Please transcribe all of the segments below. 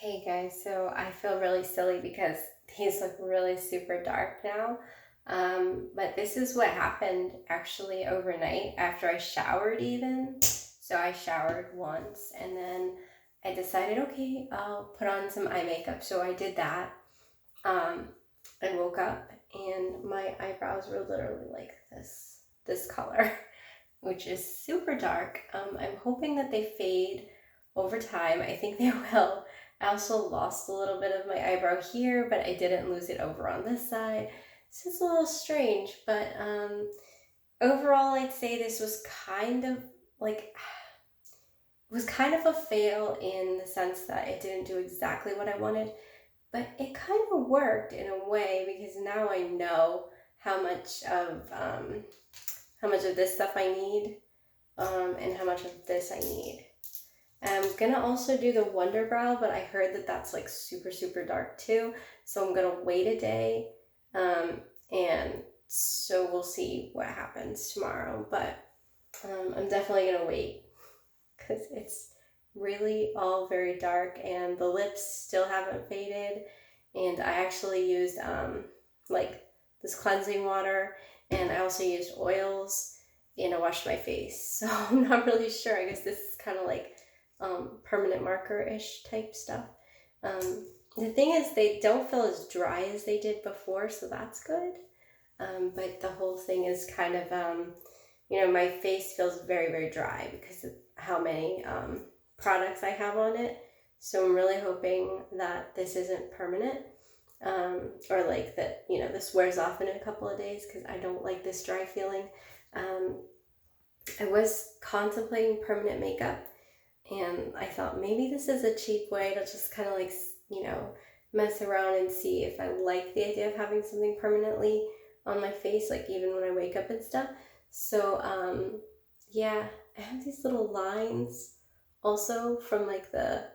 Hey guys, so I feel really silly because these look really super dark now. But this is what happened actually overnight after I showered even. So I showered once and then I decided, okay, I'll put on some eye makeup. So I did that. Um, I woke up and my eyebrows were literally like this color, which is super dark. I'm hoping that they fade over time. I think they will. I also lost a little bit of my eyebrow here, but I didn't lose it over on this side. This is a little strange, but overall, I'd say this was kind of like, it was kind of a fail in the sense that it didn't do exactly what I wanted, but it kind of worked in a way because now I know how much of this stuff I need, and how much of this I need. I'm gonna also do the Wonder Brow, but I heard that that's like super, super dark too. So I'm gonna wait a day. And so we'll see what happens tomorrow. But I'm definitely gonna wait because it's really all very dark and the lips still haven't faded. And I actually used like this cleansing water, and I also used oils, and I washed my face. So I'm not really sure. I guess this is kind of like permanent marker-ish type stuff. The thing is, they don't feel as dry as they did before, so that's good. But the whole thing is kind of, my face feels very, very dry because of how many products I have on it. So I'm really hoping that this isn't permanent, or like that, this wears off in a couple of days because I don't like this dry feeling. I was contemplating permanent makeup, and I thought maybe this is a cheap way to just kind of like, mess around and see if I like the idea of having something permanently on my face, like even when I wake up and stuff. So, yeah, I have these little lines also from like the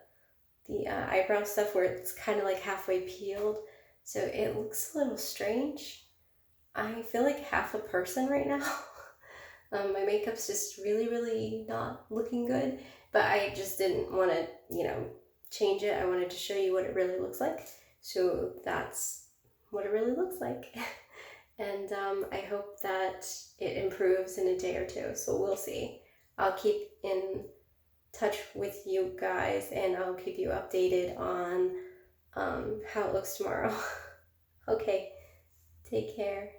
eyebrow stuff where it's kind of like halfway peeled. So it looks a little strange. I feel like half a person right now. My makeup's just really, really not looking good, but I just didn't want to, change it. I wanted to show you what it really looks like. So that's what it really looks like. And I hope that it improves in a day or two. So we'll see. I'll keep in touch with you guys and I'll keep you updated on how it looks tomorrow. Okay, take care.